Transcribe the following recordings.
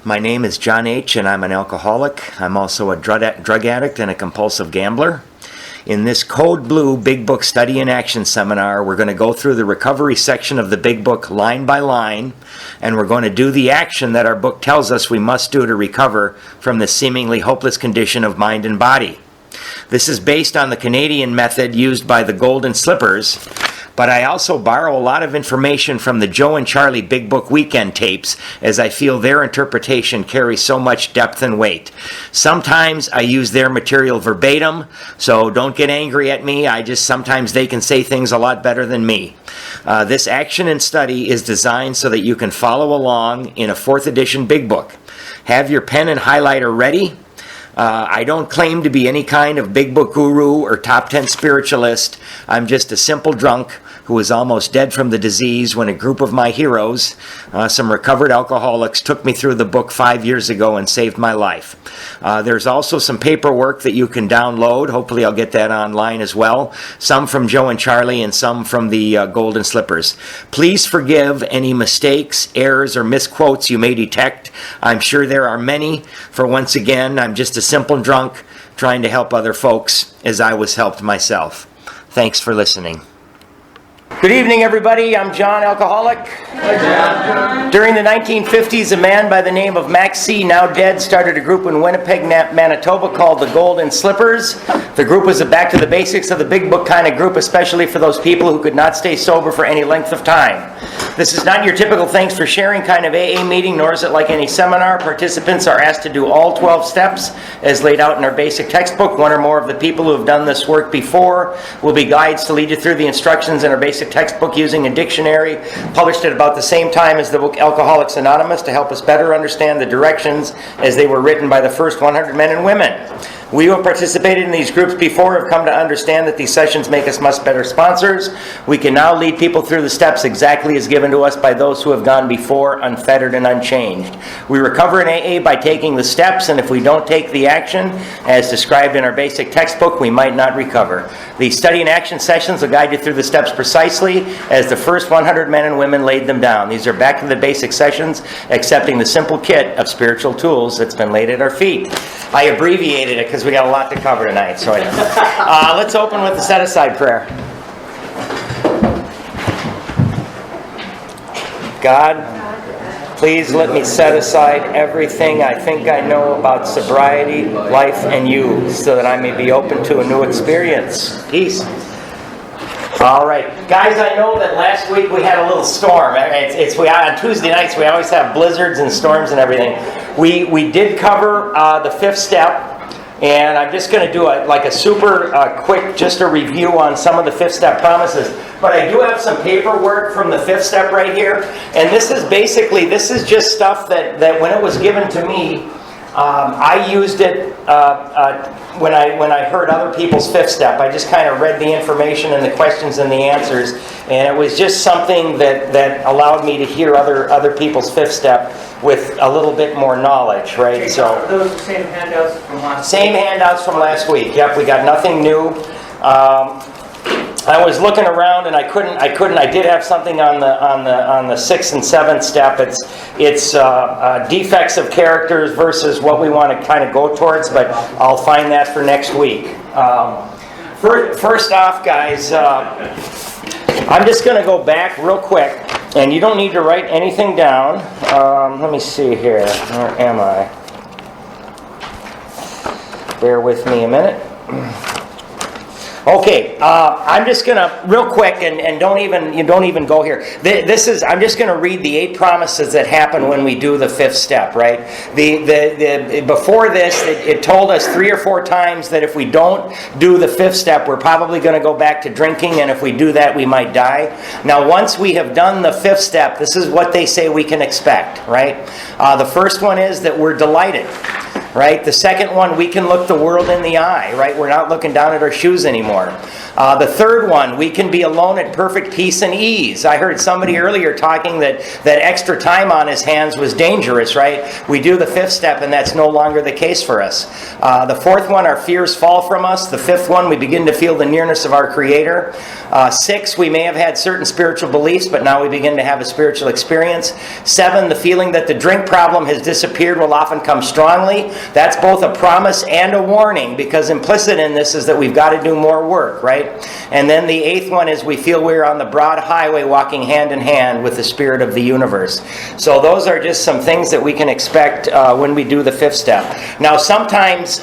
My name is John H., and I'm an alcoholic. I'm also a drug addict and a compulsive gambler. In this Code Blue Big Book Study in Action seminar, we're going to go through the recovery section of the Big Book line by line, and we're going to do the action that our book tells us we must do to recover from the seemingly hopeless condition of mind and body. This is based on the Canadian method used by the Golden Slippers, but I also borrow a lot of information from the Joe and Charlie Big Book Weekend tapes, as I feel their interpretation carries so much depth and weight. Sometimes I use their material verbatim, so don't get angry at me. Sometimes they can say things a lot better than me. This action and study is designed so that you can follow along in a 4th edition Big Book. Have your pen and highlighter ready. I don't claim to be any kind of big book guru or top 10 spiritualist. I'm just a simple drunk who was almost dead from the disease when a group of my heroes, some recovered alcoholics, took me through the book 5 years ago and saved my life. There's also some paperwork that you can download. Hopefully I'll get that online as well. Some from Joe and Charlie and some from the Golden Slippers. Please forgive any mistakes, errors, or misquotes you may detect. I'm sure there are many, for once again, I'm just a simple drunk trying to help other folks as I was helped myself. Thanks for listening. Good evening, everybody. I'm John, alcoholic. Hi, John. During the 1950s, a man by the name of Max C., now dead, started a group in Winnipeg, Manitoba called the Golden Slippers. The group was a back to the basics of the Big Book kind of group, especially for those people who could not stay sober for any length of time. This is not your typical thanks for sharing kind of AA meeting, nor is it like any seminar. Participants are asked to do all 12 steps as laid out in our basic textbook. One or more of the people who have done this work before will be guides to lead you through the instructions in our basic textbook using a dictionary published at about the same time as the book Alcoholics Anonymous to help us better understand the directions as they were written by the first 100 men and women. We who have participated in these groups before have come to understand that these sessions make us much better sponsors. We can now lead people through the steps exactly as given to us by those who have gone before, unfettered and unchanged. We recover in AA by taking the steps, and if we don't take the action, as described in our basic textbook, we might not recover. These study and action sessions will guide you through the steps precisely as the first 100 men and women laid them down. These are back to the basic sessions, accepting the simple kit of spiritual tools that's been laid at our feet. I abbreviated it because we got a lot to cover tonight. So let's open with the set-aside prayer. God, please let me set aside everything I think I know about sobriety, life, and you, so that I may be open to a new experience. Peace. All right. Guys, I know that last week we had a little storm. On Tuesday nights we always have blizzards and storms and everything. We did cover the 5th step. And I'm just going to do a super quick, just a review on some of the 5th step promises. But I do have some paperwork from the 5th step right here. And this is just stuff that when it was given to me, I used it when I heard other people's 5th step. I just kind of read the information and the questions and the answers. And it was just something that allowed me to hear other people's 5th step with a little bit more knowledge, right? Okay, so those are the same handouts from last week? Same handouts from last week. Yep, we got nothing new. I was looking around and I couldn't. I did have something on the 6th and 7th step. It's defects of characters versus what we want to kind of go towards, but I'll find that for next week. First off, guys, I'm just going to go back real quick, and you don't need to write anything down. Let me see here. Where am I? Bear with me a minute. Okay, I'm just going to, real quick, and don't even go here. I'm just going to read the 8 promises that happen when we do the 5th step, right? Before this, it told us 3 or 4 times that if we don't do the 5th step, we're probably going to go back to drinking, and if we do that, we might die. Now, once we have done the 5th step, this is what they say we can expect, right? The first one is that we're delighted. Right? The second one, we can look the world in the eye, right? We're not looking down at our shoes anymore. The third one, we can be alone at perfect peace and ease. I heard somebody earlier talking that extra time on his hands was dangerous, right? We do the fifth step and that's no longer the case for us. The fourth one, our fears fall from us. The fifth one, we begin to feel the nearness of our Creator. 6, we may have had certain spiritual beliefs, but now we begin to have a spiritual experience. 7, the feeling that the drink problem has disappeared will often come strongly. That's both a promise and a warning, because implicit in this is that we've got to do more work, right? And then the 8th one is we feel we're on the broad highway walking hand in hand with the Spirit of the universe. So those are just some things that we can expect when we do the fifth step. Now sometimes,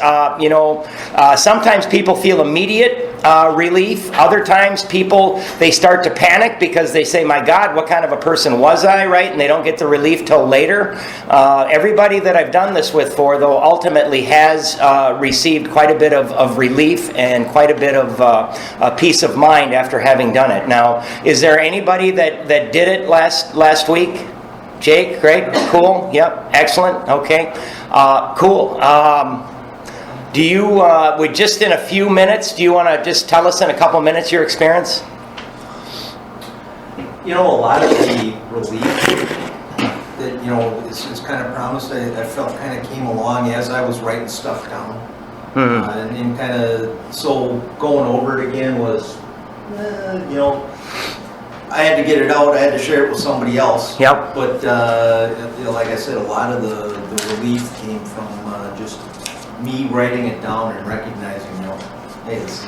sometimes people feel immediate relief. Other times people, they start to panic because they say, my God, what kind of a person was I, right? And they don't get the relief till later. Everybody that I've done this with for, though, ultimately has received quite a bit of relief and quite a bit of peace of mind after having done it. Now, is there anybody that did it last week? Jake, great, cool, yep, excellent, okay, cool. Do you, with just in a few minutes, do you want to just tell us in a couple minutes your experience? You know, a lot of the relief that, it's kind of promised, I felt kind of came along as I was writing stuff down. Mm-hmm. And kind of, so going over it again was, I had to get it out, I had to share it with somebody else. Yep. But, like I said, a lot of the relief came from just me writing it down and recognizing, hey, this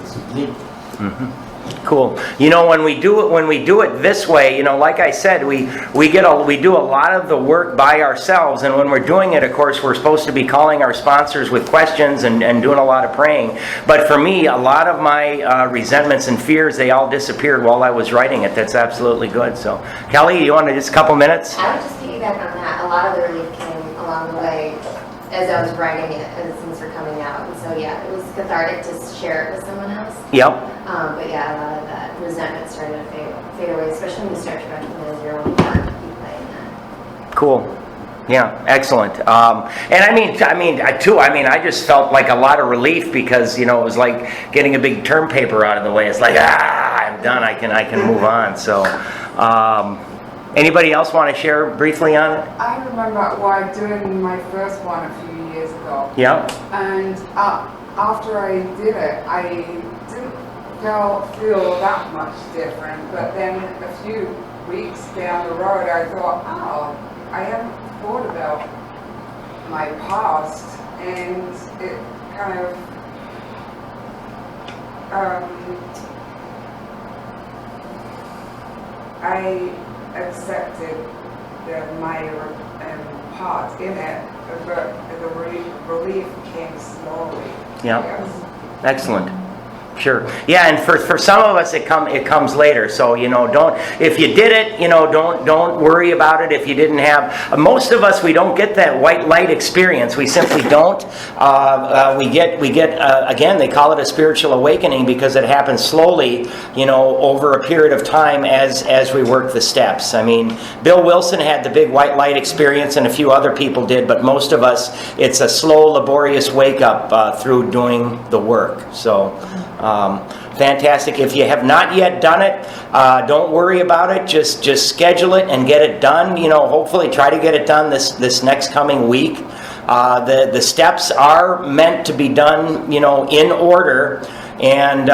is me. Mm-hmm. Cool. When we do it this way, like I said, we do a lot of the work by ourselves, and when we're doing it, of course, we're supposed to be calling our sponsors with questions and doing a lot of praying. But for me, a lot of my resentments and fears, they all disappeared while I was writing it. That's absolutely good. So, Kelly, you want to just a couple minutes? I would just piggyback on that. A lot of the relief came along the way as I was writing it, as things were coming out. And so, yeah, it was cathartic to share it with someone else. Yep. But yeah, a lot of that resentment started to fade away, especially when you start to recognize your own part you play in that. Cool. Yeah, excellent. And I just felt like a lot of relief because, it was like getting a big term paper out of the way. It's like, I'm done. I can move on. So, anybody else want to share briefly on it? I remember doing my first one a few years ago. Yeah. And after I did it, I didn't feel that much different. But then a few weeks down the road, I thought, I haven't thought about my past, and it kind of I accepted my part in it, but the relief came slowly. Yeah. Yes. Excellent. Sure. Yeah, and for some of us it comes later. So don't, if you did it, don't worry about it. If you didn't have, most of us, we don't get that white light experience. We simply don't. We get again, they call it a spiritual awakening because it happens slowly, over a period of time as we work the steps. I mean, Bill Wilson had the big white light experience, and a few other people did, but most of us, it's a slow, laborious wake up through doing the work. So. Fantastic. If you have not yet done it, don't worry about it. Just schedule it and get it done. Hopefully try to get it done this next coming week. The steps are meant to be done, in order. And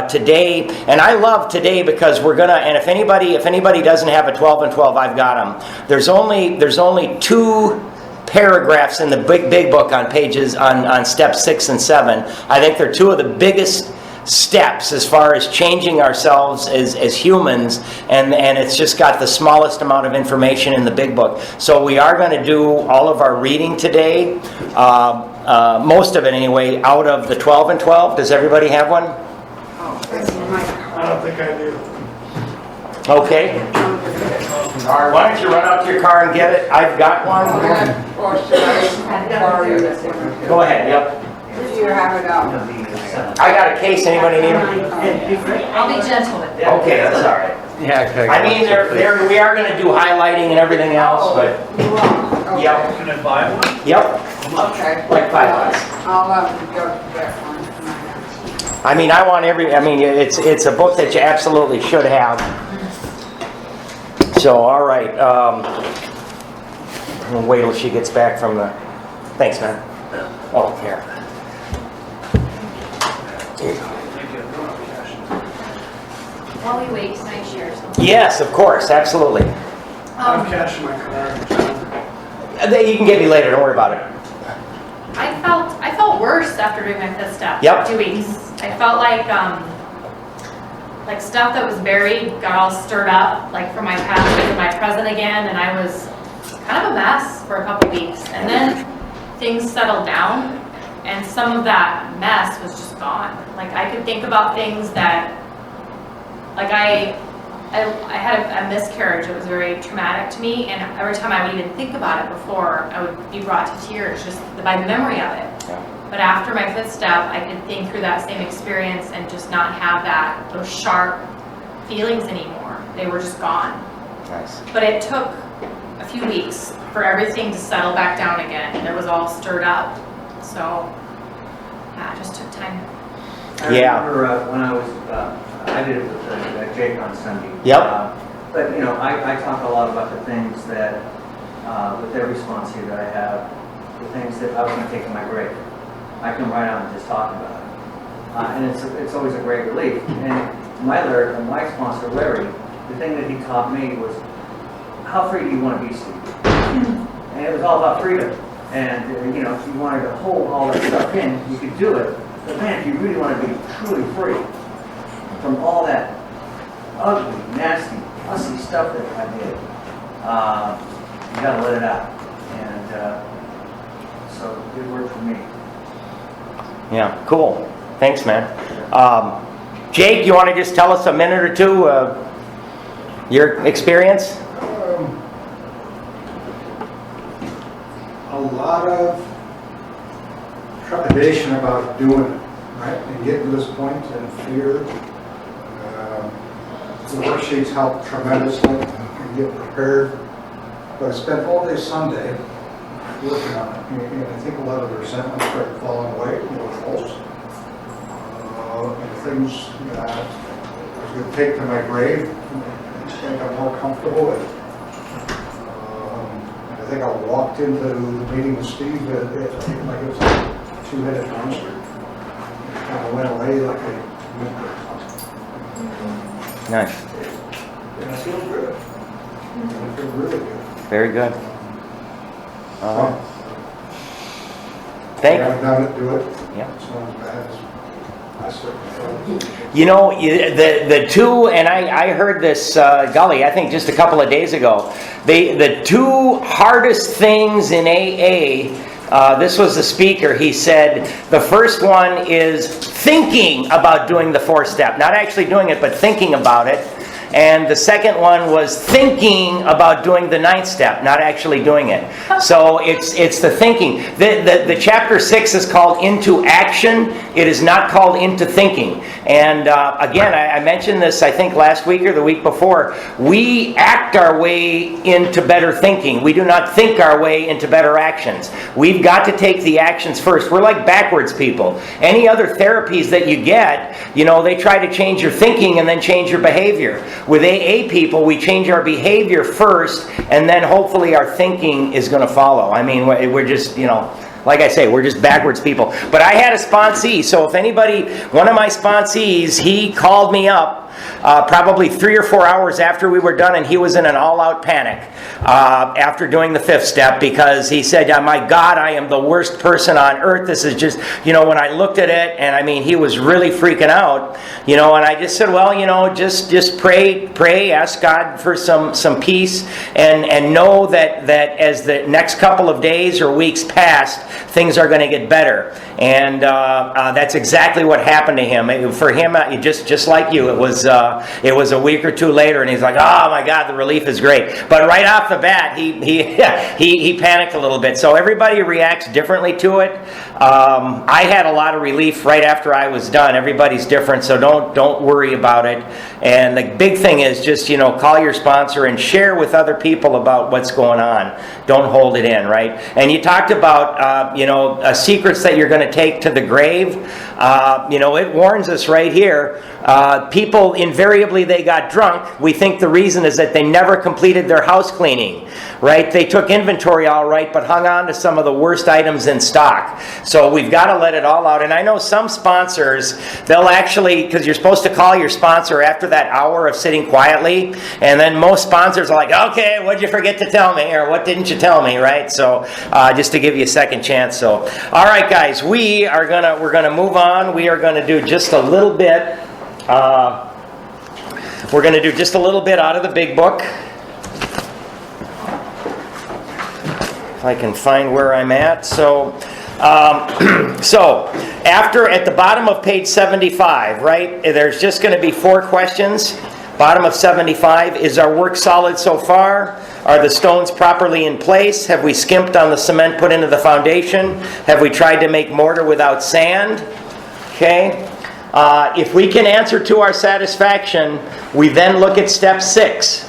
today, and I love today because we're gonna. And if anybody doesn't have a 12 and 12, I've got them. There's only 2 paragraphs in the big book on pages on steps 6 and 7. I think they're 2 of the biggest steps as far as changing ourselves as humans, and it's just got the smallest amount of information in the big book. So we are going to do all of our reading today, most of it anyway, out of the 12 and 12. Does everybody have one? Oh, that's my I don't think I do. Okay. Why don't you run out to your car and get it? I've got one. Or should I borrow this one? Go ahead. Yep. Do you have it up? I got a case. Anybody need them? I'll be gentle with it. Okay, that's all right. Yeah, I mean, we are going to do highlighting and everything else, but You are? Okay. yep, Can I buy one? yep, Okay. like $5. I'll go to that one. I mean, it's a book that you absolutely should have. So, all right. We'll wait till she gets back from the... Thanks, man. Oh, here. Here you go. While we wait, can I share something? Yes, of course, absolutely. I'm cashing my card. You can get me later, don't worry about it. I felt worse after doing my 5th step. Yep. 2 weeks. I felt like stuff that was buried got all stirred up, like from my past into my present again, and I was kind of a mess for a couple weeks. And then things settled down, and some of that mess was just gone. Like I could think about things that, like I had a miscarriage. It was very traumatic to me, and every time I would even think about it before, I would be brought to tears just by the memory of it. Yeah. But after my 5th step, I could think through that same experience and just not have those sharp feelings anymore. They were just gone. Nice. But it took a few weeks for everything to settle back down again, and it was all stirred up. So, yeah, it just took time. Yeah. I remember when I was, I did it with Jake on Sunday. Yep. But, you know, I talk a lot about the things that, with every sponsor here that I have, the things that I was going to take to my grave. I can write out and just talk about it. And it's always a great relief. And my sponsor, Larry, the thing that he taught me was, how free do you want to be, Steve? And it was all about freedom. And, you know, if you wanted to hold all that stuff in, you could do it. But man, if you really want to be truly free from all that ugly, nasty, fussy stuff that I did, you got to let it out. And so it worked for me. Yeah, cool. Thanks, man. Jake, you want to just tell us a minute or two your experience? A lot of trepidation about doing it, right? And getting to this point and fear. The worksheets help tremendously and get prepared. But I spent all day Sunday working on it, and I think a lot of the resentment started falling away, false. And things that I was going to take to my grave, I got more comfortable with. I think I walked into the meeting with Steve like it was a two-headed monster. It kind of went away like a whimper. Nice. And I feel good. I feel really good. Very good. All right. I Thank you. haven't done it, do it. Yeah. It's not as bad as I certainly felt. You know, the two, and I heard this, golly, I think just a couple of days ago, the two hardest things in AA, this was the speaker, he said, the first one is thinking about doing the 4th step, not actually doing it, but thinking about it. And the second one was thinking about doing the 9th step, not actually doing it. So it's the thinking. The chapter 6 is called Into Action. It is not called Into Thinking. And again, I mentioned this, I think, last week or the week before. We act our way into better thinking. We do not think our way into better actions. We've got to take the actions first. We're like backwards people. Any other therapies that you get, you know, they try to change your thinking and then change your behavior. With AA people, we change our behavior first, and then hopefully our thinking is going to follow. I mean, we're just, you know, like I say, we're just backwards people. But I had a sponsee, so if anybody, one of my sponsees, he called me up probably 3 or 4 hours after we were done, and he was in an all-out panic after doing the 5th step, because he said, my God, I am the worst person on earth. This is just, you know, when I looked at it, and I mean, he was really freaking out, you know, and I just said, well, you know, just pray, ask God for some peace, and know that as the next couple of days or weeks passed, things are going to get better. And that's exactly what happened to him. For him, just like you, it was a week or two later, and he's like, oh my God, the relief is great. But right off the bat, he panicked a little bit. So everybody reacts differently to it. I had a lot of relief right after I was done. Everybody's different, so don't worry about it. And the big thing is just, call your sponsor and share with other people about what's going on. Don't hold it in, right? And you talked about, secrets that you're going to take to the grave. It warns us right here. People, invariably, they got drunk. We think the reason is that they never completed their house cleaning, right? They took inventory all right, but hung on to some of the worst items in stock. So we've got to let it all out. And I know some sponsors, they'll actually, because you're supposed to call your sponsor after that hour of sitting quietly, and then most sponsors are like, okay, what'd you forget to tell me, or what didn't you tell me, right? So just to give you a second chance. So, all right, guys, we're gonna move on. We are gonna do just a little bit. We're going to do just a little bit out of the big book. If I can find where I'm at. So after, at the bottom of page 75, right, there's just going to be 4 questions. Bottom of 75, is our work solid so far? Are the stones properly in place? Have we skimped on the cement put into the foundation? Have we tried to make mortar without sand? Okay. If we can answer to our satisfaction, we then look at step 6.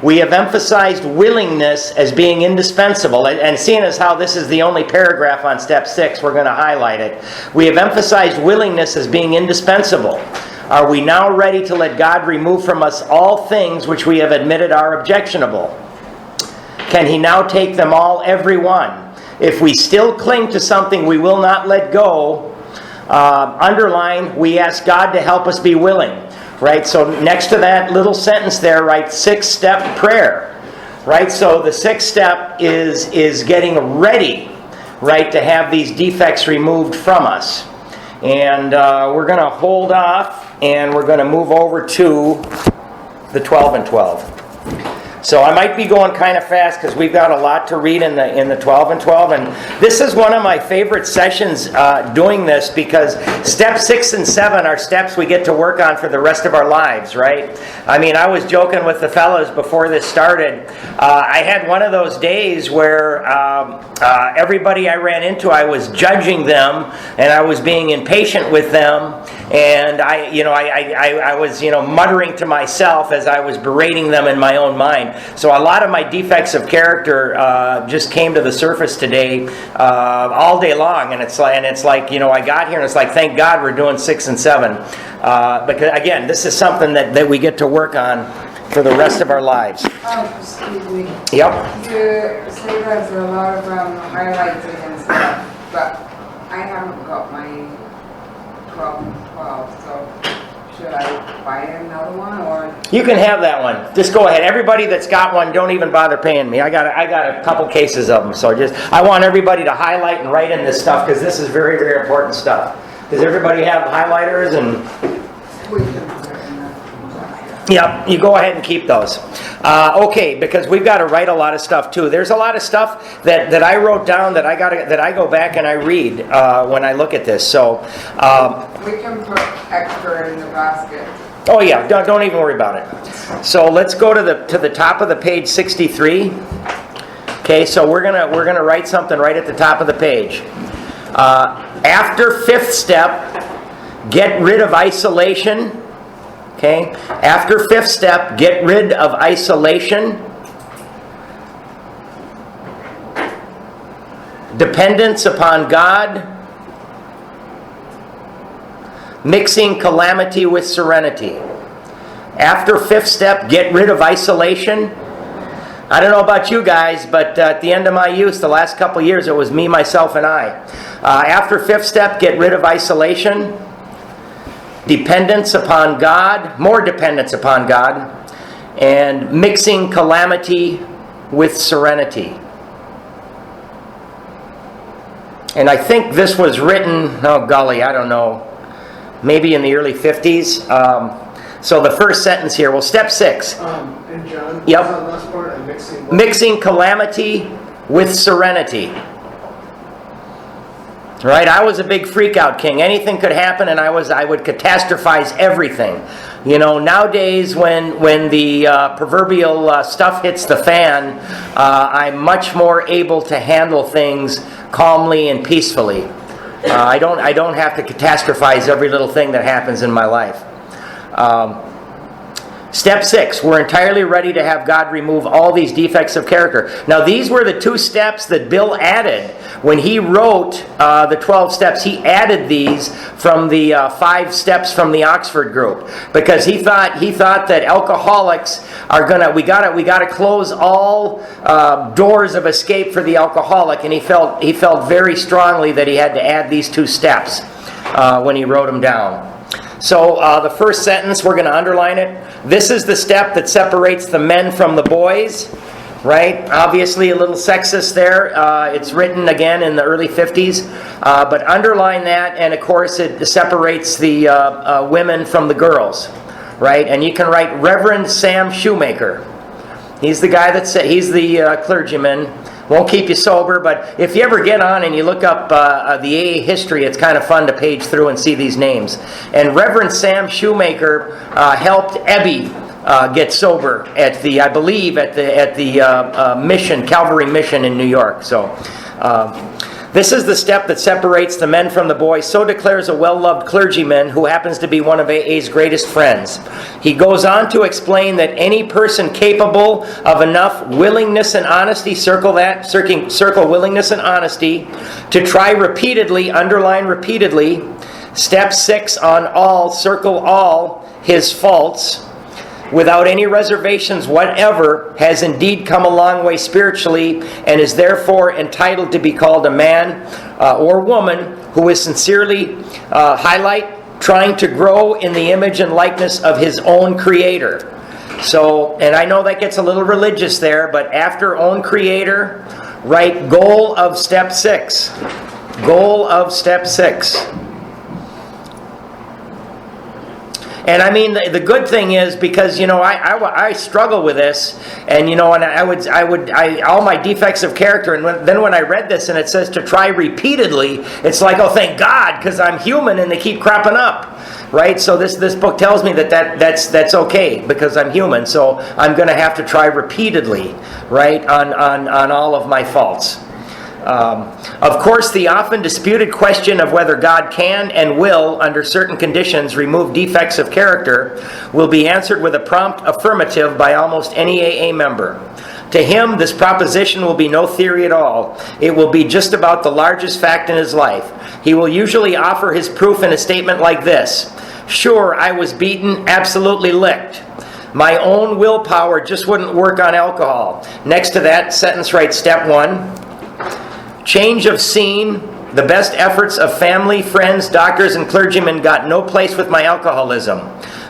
We have emphasized willingness as being indispensable. And seeing as how this is the only paragraph on step 6, we're going to highlight it. We have emphasized willingness as being indispensable. Are we now ready to let God remove from us all things which we have admitted are objectionable? Can He now take them all, every one? If we still cling to something we will not let go, underline, we ask God to help us be willing. Right? So next to that little sentence there, write 6-step prayer. Right? So the 6th step is getting ready, right, to have these defects removed from us. And we're going to hold off, and we're going to move over to the 12 and 12. So I might be going kind of fast because we've got a lot to read in the 12 and 12. And this is one of my favorite sessions doing this, because step 6 and 7 are steps we get to work on for the rest of our lives, right? I mean, I was joking with the fellows before this started. I had one of those days where everybody I ran into, I was judging them, and I was being impatient with them. And I was muttering to myself as I was berating them in my own mind. So a lot of my defects of character just came to the surface today all day long, and it's like I got here and it's like, thank God we're doing 6 and 7, because again, this is something that we get to work on for the rest of our lives. Excuse me. Yep. You say there's a lot of highlighting and stuff, but I haven't got my 12 and 12, so should I buy another one, or? You can have that one. Just go ahead. Everybody that's got one, don't even bother paying me. I got a couple cases of them. So I want everybody to highlight and write in this stuff, because this is very, very important stuff. Does everybody have highlighters? And We can put it in that. yeah, you go ahead and keep those. Okay, because we've got to write a lot of stuff too. There's a lot of stuff that I wrote down that I go back and I read when I look at this. So We can put extra in the basket. oh yeah, don't even worry about it. So let's go to the top of the page 63. Okay, so we're gonna write something right at the top of the page. After 5th step, get rid of isolation. Okay, after 5th step, get rid of isolation. Dependence upon God. Mixing calamity with serenity. After 5th step, get rid of isolation. I don't know about you guys, but at the end of my youth, the last couple of years, it was me, myself, and I. After 5th step, get rid of isolation. Dependence upon God, more dependence upon God, and mixing calamity with serenity. And I think this was written, oh golly, I don't know, maybe in the early 50s. So the first sentence here, well, step 6. And John, Yep. that last part, I'm mixing. Mixing calamity with serenity. Right? I was a big freak out king. Anything could happen and I would catastrophize everything. You know, nowadays when the proverbial stuff hits the fan, I'm much more able to handle things calmly and peacefully. I don't have to catastrophize every little thing that happens in my life. Step 6, we're entirely ready to have God remove all these defects of character. Now, these were the 2 steps that Bill added. When he wrote the 12 steps, he added these from the 5 steps from the Oxford group. Because he thought that alcoholics are we gotta close all doors of escape for the alcoholic, and he felt very strongly that he had to add these 2 steps when he wrote them down. So the first sentence, we're going to underline it. This is the step that separates the men from the boys, right? Obviously a little sexist there. It's written again in the early 50s. But underline that, and of course it separates the women from the girls, right? And you can write Reverend Sam Shoemaker. He's the guy he's the clergyman. Won't keep you sober, but if you ever get on and you look up the AA history, it's kind of fun to page through and see these names. And Reverend Sam Shoemaker helped Ebby get sober at the mission, Calvary Mission in New York. So this is the step that separates the men from the boys. So declares a well-loved clergyman who happens to be one of AA's greatest friends. He goes on to explain that any person capable of enough willingness and honesty, circle willingness and honesty, to try repeatedly, underline repeatedly, step 6 on all, circle all his faults, without any reservations whatever, has indeed come a long way spiritually and is therefore entitled to be called a man or woman who is sincerely trying to grow in the image and likeness of his own Creator. So, and I know that gets a little religious there, but after own Creator, write goal of step 6. Goal of step 6. And I mean, the good thing is, because, you know, I struggle with this, and, you know, and all my defects of character, and then when I read this and it says to try repeatedly, it's like, oh, thank God, because I'm human and they keep cropping up, right? So this book tells me that's okay, because I'm human, so I'm going to have to try repeatedly, right, on all of my faults. Of course, the often disputed question of whether God can and will, under certain conditions, remove defects of character will be answered with a prompt affirmative by almost any AA member. To him, this proposition will be no theory at all. It will be just about the largest fact in his life. He will usually offer his proof in a statement like this: "Sure, I was beaten, absolutely licked. My own willpower just wouldn't work on alcohol." Next to that sentence, write step 1. Change of scene. The best efforts of family, friends, doctors, and clergymen got no place with my alcoholism.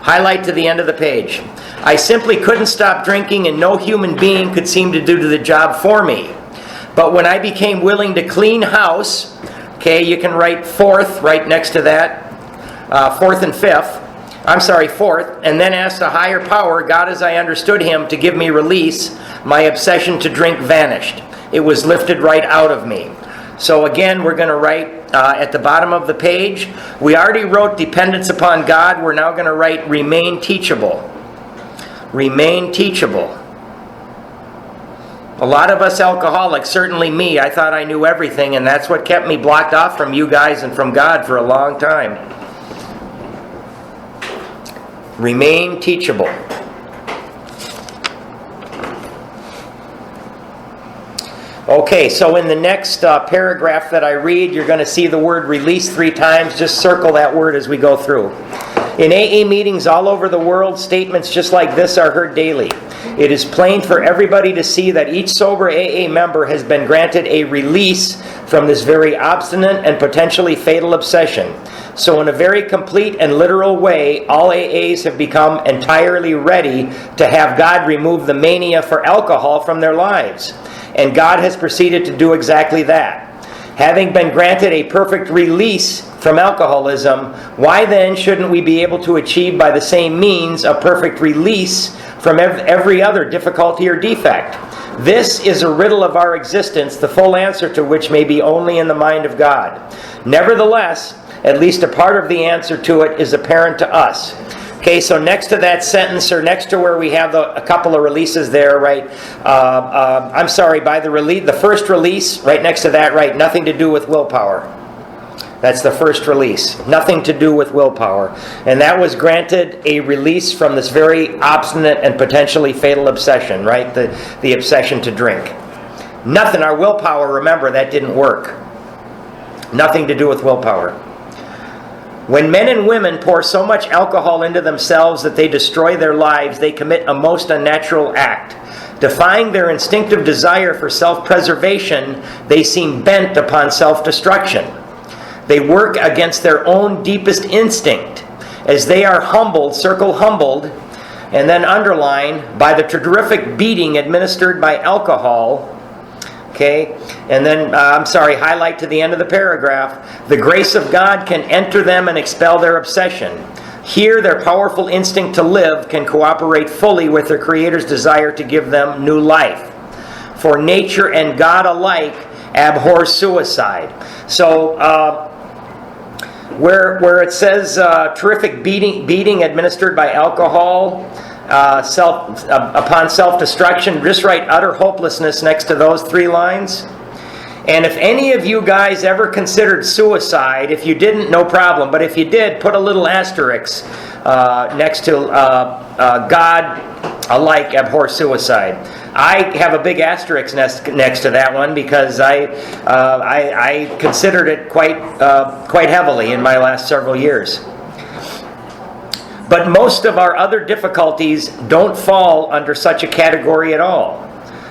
Highlight to the end of the page. I simply couldn't stop drinking, and no human being could seem to do the job for me. But when I became willing to clean house, okay, you can write 4th right next to that, 4th and 5th. I'm sorry, 4th, and then asked a higher power, God as I understood him, to give me release, my obsession to drink vanished. It was lifted right out of me. So again, we're going to write at the bottom of the page. We already wrote dependence upon God. We're now going to write remain teachable. Remain teachable. A lot of us alcoholics, certainly me, I thought I knew everything, and that's what kept me blocked off from you guys and from God for a long time. Remain teachable. Okay, so in the next paragraph that I read, you're going to see the word release 3 times. Just circle that word as we go through. In AA meetings all over the world, statements just like this are heard daily. It is plain for everybody to see that each sober AA member has been granted a release from this very obstinate and potentially fatal obsession. So in a very complete and literal way, all AAs have become entirely ready to have God remove the mania for alcohol from their lives. And God has proceeded to do exactly that. Having been granted a perfect release from alcoholism, why then shouldn't we be able to achieve by the same means a perfect release from every other difficulty or defect? This is a riddle of our existence, the full answer to which may be only in the mind of God. Nevertheless, at least a part of the answer to it is apparent to us. Okay, so next to that sentence, or next to where we have a couple of releases there, right? I'm sorry, by the first release, right next to that, right? Nothing to do with willpower. That's the first release. Nothing to do with willpower. And that was granted a release from this very obstinate and potentially fatal obsession, right? The obsession to drink. Nothing, our willpower, remember, that didn't work. Nothing to do with willpower. When men and women pour so much alcohol into themselves that they destroy their lives, they commit a most unnatural act. Defying their instinctive desire for self-preservation, they seem bent upon self-destruction. They work against their own deepest instinct, as they are humbled, circle humbled, and then underline, by the terrific beating administered by alcohol. Okay, and then, highlight to the end of the paragraph. The grace of God can enter them and expel their obsession. Here, their powerful instinct to live can cooperate fully with their Creator's desire to give them new life. For nature and God alike abhor suicide. So, where it says terrific beating administered by alcohol, upon self-destruction, just write utter hopelessness next to those 3 lines. And if any of you guys ever considered suicide, if you didn't, no problem. But if you did, put a little asterisk next to God alike abhor suicide. I have a big asterisk next to that one because I considered it quite heavily in my last several years. But most of our other difficulties don't fall under such a category at all.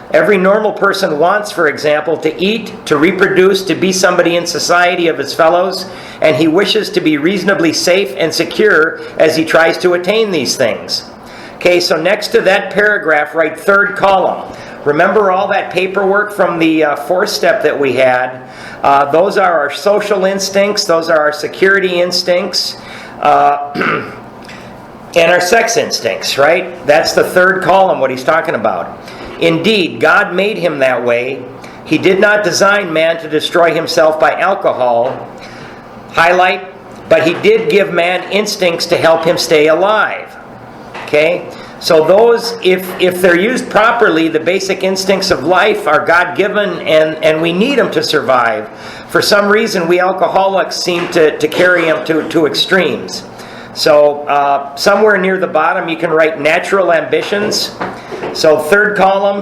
Every normal person wants, for example, to eat, to reproduce, to be somebody in society of his fellows, and he wishes to be reasonably safe and secure as he tries to attain these things. Okay, so next to that paragraph, write 3rd column. Remember all that paperwork from the 4th step that we had? Those are our social instincts, those are our security instincts, and our sex instincts, right? That's the 3rd column, what he's talking about. Indeed, God made him that way. He did not design man to destroy himself by alcohol. Highlight, but he did give man instincts to help him stay alive. Okay? So those, if they're used properly, the basic instincts of life are God-given and we need them to survive. For some reason, we alcoholics seem to carry them to extremes. So somewhere near the bottom you can write natural ambitions. So 3rd column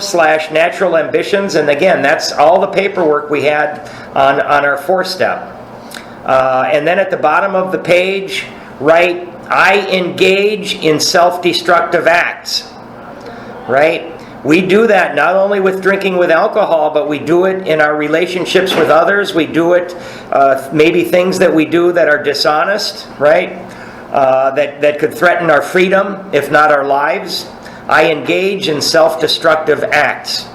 / natural ambitions. And again, that's all the paperwork we had on our 4th step. And then at the bottom of the page, write, I engage in self-destructive acts. Right? We do that not only with drinking with alcohol, but we do it in our relationships with others. We do it, maybe things that we do that are dishonest, right? That could threaten our freedom, if not our lives. I engage in self-destructive acts.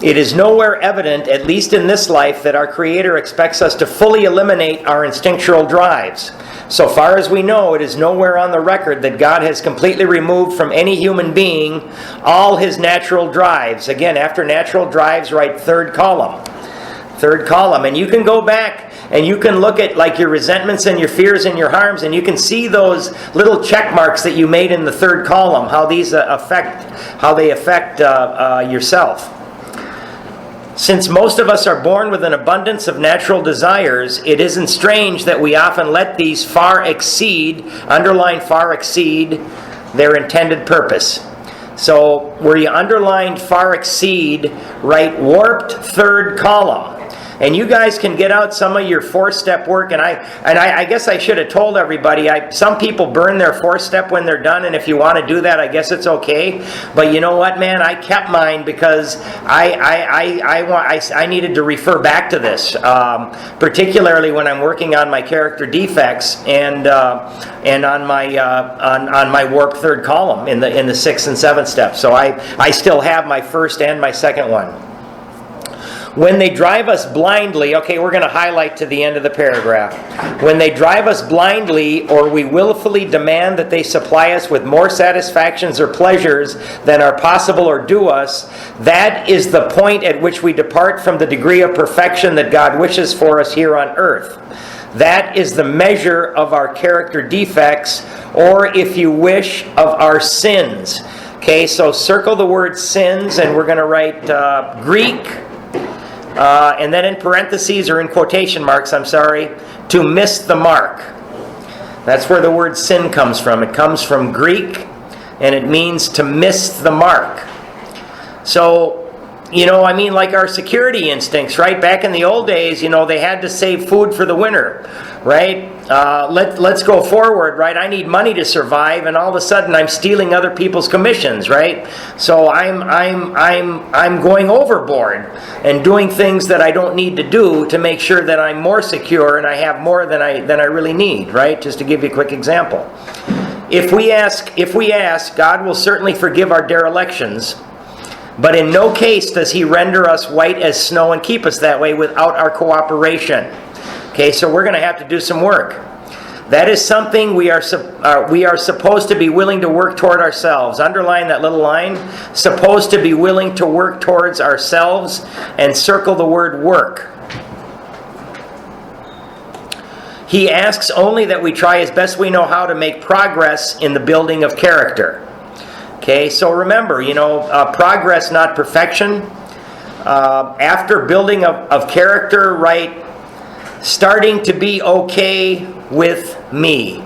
It is nowhere evident, at least in this life, that our Creator expects us to fully eliminate our instinctual drives. So far as we know, it is nowhere on the record that God has completely removed from any human being all his natural drives. Again, after natural drives, write 3rd column. 3rd column. And you can go back and you can look at like your resentments and your fears and your harms, and you can see those little check marks that you made in the 3rd column, how these affect yourself. Since most of us are born with an abundance of natural desires, it isn't strange that we often let these far exceed, underline far exceed, their intended purpose. So where you underlined far exceed, write warped 3rd column. And you guys can get out some of your 4-step work. And I guess I should have told everybody, some people burn their 4-step when they're done. And if you want to do that, I guess it's okay. But you know what, man? I kept mine because I needed to refer back to this, particularly when I'm working on my character defects and on my warped 3rd column in the 6th and 7th steps. So I still have my 1st and my 2nd one. When they drive us blindly, okay, we're going to highlight to the end of the paragraph. When they drive us blindly, or we willfully demand that they supply us with more satisfactions or pleasures than are possible or due us, that is the point at which we depart from the degree of perfection that God wishes for us here on earth. That is the measure of our character defects, or if you wish, of our sins. Okay, so circle the word sins, and we're going to write Greek, and then in parentheses, or in quotation marks, to miss the mark. That's where the word sin comes from. It comes from Greek, and it means to miss the mark. So, like our security instincts, right? Back in the old days, they had to save food for the winter, right? Let's go forward, right? I need money to survive, and all of a sudden I'm stealing other people's commissions, right? So I'm going overboard and doing things that I don't need to do to make sure that I'm more secure and I have more than I really need, right? Just to give you a quick example. If we ask, God will certainly forgive our derelictions. But in no case does He render us white as snow and keep us that way without our cooperation. Okay, so we're going to have to do some work. That is something we are supposed to be willing to work toward ourselves. Underline that little line. Supposed to be willing to work towards ourselves, and circle the word work. He asks only that we try as best we know how to make progress in the building of character. Okay, so remember, progress, not perfection. After building of character, right, starting to be okay with me.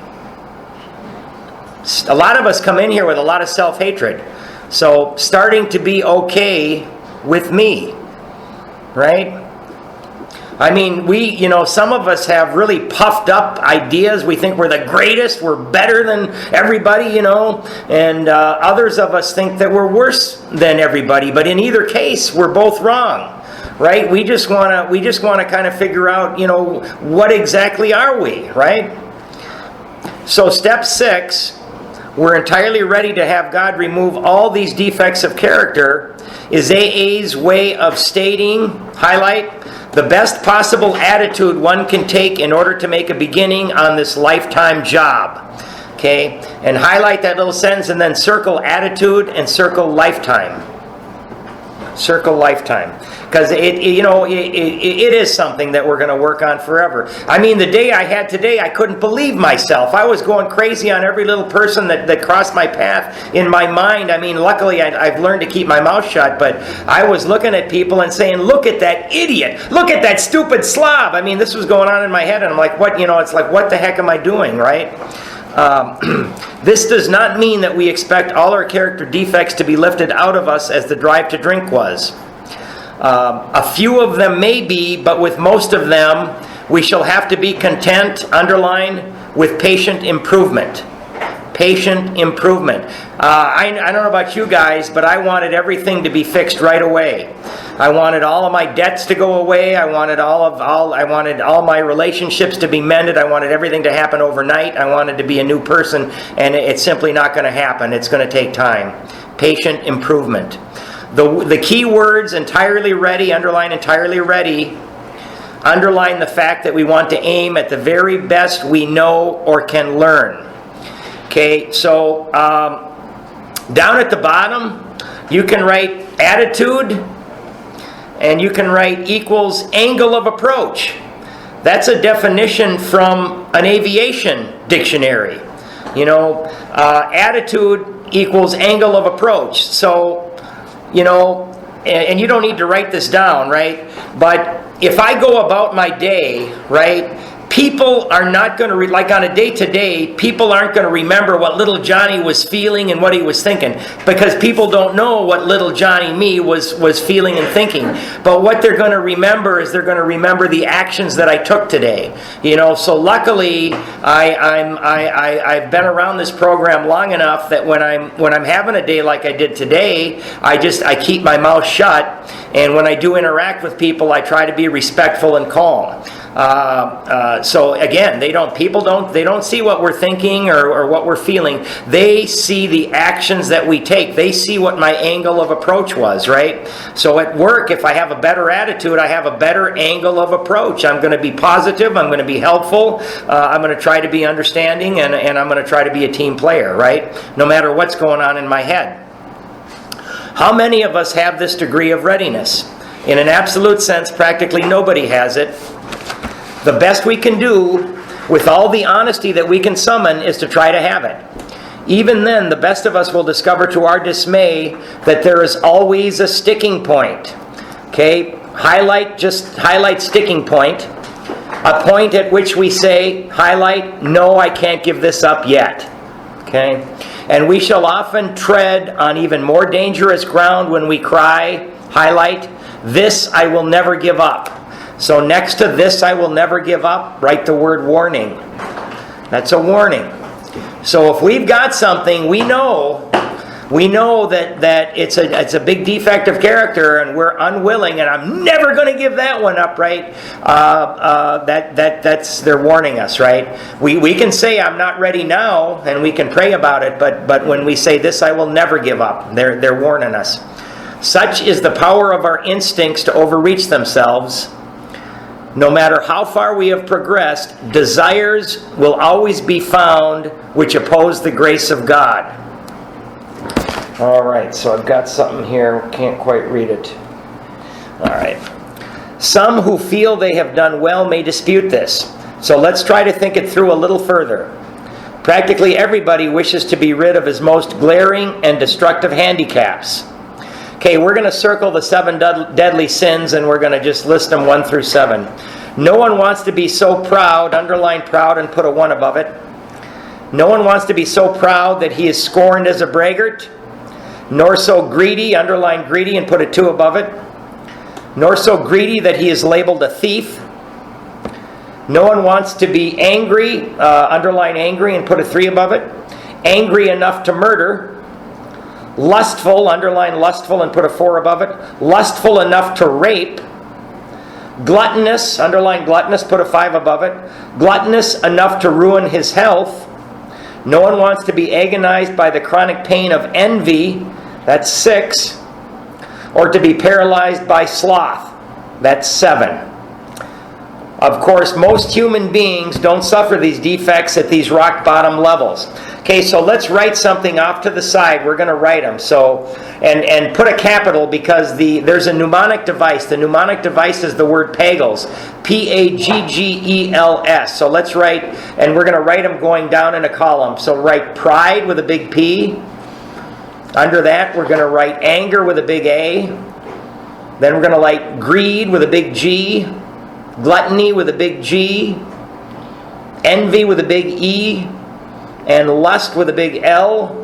A lot of us come in here with a lot of self-hatred. So, starting to be okay with me, right? I mean, some of us have really puffed up ideas. We think we're the greatest, we're better than everybody, and others of us think that we're worse than everybody. But in either case, we're both wrong, right? We just want to kind of figure out, what exactly are we, right? So step 6, we're entirely ready to have God remove all these defects of character, is AA's way of stating, highlight, the best possible attitude one can take in order to make a beginning on this lifetime job. Okay? And highlight that little sentence and then circle attitude and circle lifetime. Circle lifetime. Because it is something that we're going to work on forever. I mean, the day I had today, I couldn't believe myself. I was going crazy on every little person that crossed my path in my mind. I mean, luckily, I've learned to keep my mouth shut, but I was looking at people and saying, look at that idiot. Look at that stupid slob. I mean, this was going on in my head, and I'm like, what? It's like, what the heck am I doing, right? This does not mean that we expect all our character defects to be lifted out of us as the drive to drink was. A few of them may be, but with most of them, we shall have to be content, underline, with patient improvement. Patient improvement. I don't know about you guys, but I wanted everything to be fixed right away. I wanted all of my debts to go away. I wanted all my relationships to be mended. I wanted everything to happen overnight. I wanted to be a new person, and it's simply not going to happen. It's going to take time. Patient improvement. The key words, entirely ready, underline entirely ready, underline the fact that we want to aim at the very best we know or can learn. Okay, so down at the bottom, you can write attitude, and you can write equals angle of approach. That's a definition from an aviation dictionary. Attitude equals angle of approach. So, and you don't need to write this down, right? But if I go about my day, right, people are not going to, like on a day-to-day, people aren't going to remember what little Johnny was feeling and what he was thinking, because people don't know what little Johnny me was feeling and thinking. But what they're going to remember is they're going to remember the actions that I took today. So luckily, I've been around this program long enough that when I'm having a day like I did today, I keep my mouth shut, and when I do interact with people, I try to be respectful and calm. So again, they don't see what we're thinking or what we're feeling. They see the actions that we take. They see what my angle of approach was, right? So at work, if I have a better attitude, I have a better angle of approach. I'm going to be positive. I'm going to be helpful. I'm going to try to be understanding, and I'm going to try to be a team player, right? No matter what's going on in my head. How many of us have this degree of readiness? In an absolute sense, practically nobody has it. The best we can do, with all the honesty that we can summon, is to try to have it. Even then, the best of us will discover to our dismay that there is always a sticking point. Okay? Highlight sticking point. A point at which we say, highlight, no, I can't give this up yet. Okay? And we shall often tread on even more dangerous ground when we cry, highlight, this I will never give up. So next to this I will never give up, write the word warning. That's a warning. So if we've got something, we know that it's a big defect of character, and we're unwilling, and I'm never going to give that one up, right? That's they're warning us, right? We can say I'm not ready now, and we can pray about it, but when we say this I will never give up, they're warning us. Such is the power of our instincts to overreach themselves. No matter how far we have progressed, desires will always be found which oppose the grace of God. All right, so I've got something here. Can't quite read it. All right. Some who feel they have done well may dispute this. So let's try to think it through a little further. Practically everybody wishes to be rid of his most glaring and destructive handicaps. Okay, we're going to circle the 7 deadly sins, and we're going to just list them 1 through 7. No one wants to be so proud, underline proud and put a 1 above it. No one wants to be so proud that he is scorned as a braggart, nor so greedy, underline greedy and put a 2 above it. Nor so greedy that he is labeled a thief. No one wants to be angry, underline angry and put a 3 above it. Angry enough to murder. Lustful, underline lustful and put a 4 above it. Lustful enough to rape. Gluttonous, underline gluttonous, put a 5 above it. Gluttonous enough to ruin his health. No one wants to be agonized by the chronic pain of envy. That's 6. Or to be paralyzed by sloth. That's 7. Of course, most human beings don't suffer these defects at these rock bottom levels. Okay, so let's write something off to the side. We're going to write them. So, and put a capital because there's a mnemonic device. The mnemonic device is the word Pagels. P-A-G-G-E-L-S. So let's write, and we're going to write them going down in a column. So write pride with a big P. Under that, we're going to write anger with a big A. Then we're going to write greed with a big G. Gluttony with a big G. Envy with a big E. And lust with a big L,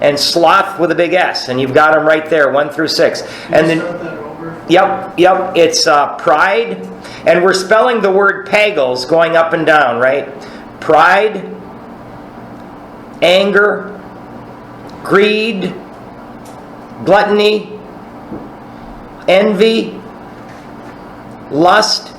and sloth with a big S. And you've got them right there, 1 through 6. And then, Start that over. Yep. It's pride. And we're spelling the word Pagels going up and down, right? Pride, anger, greed, gluttony, envy, lust,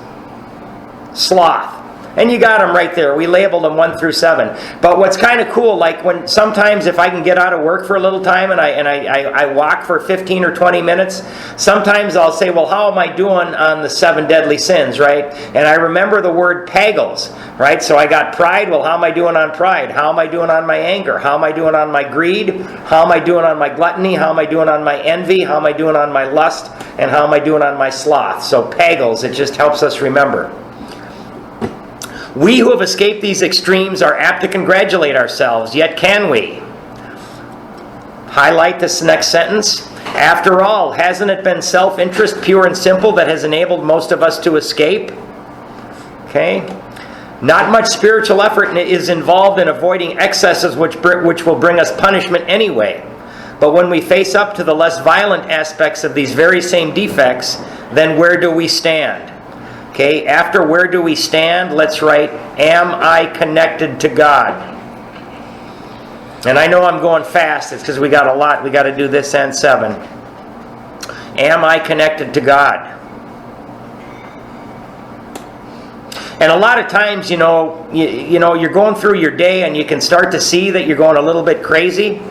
sloth. And you got them right there. We labeled them 1 through 7. But what's kind of cool, like when sometimes if I can get out of work for a little time and I walk for 15 or 20 minutes, sometimes I'll say, well, how am I doing on the 7 deadly sins, right? And I remember the word Pagels, right? So I got pride. Well, how am I doing on pride? How am I doing on my anger? How am I doing on my greed? How am I doing on my gluttony? How am I doing on my envy? How am I doing on my lust? And how am I doing on my sloth? So Pagels, it just helps us remember. We who have escaped these extremes are apt to congratulate ourselves, yet can we? Highlight this next sentence. After all, hasn't it been self-interest, pure and simple, that has enabled most of us to escape? Okay? Not much spiritual effort is involved in avoiding excesses which will bring us punishment anyway. But when we face up to the less violent aspects of these very same defects, then where do we stand? Okay, after where do we stand, let's write, am I connected to God? And I know I'm going fast. It's because we got a lot. We got to do this and 7. Am I connected to God? And a lot of times, you know, you're going through your day and you can start to see that you're going a little bit crazy.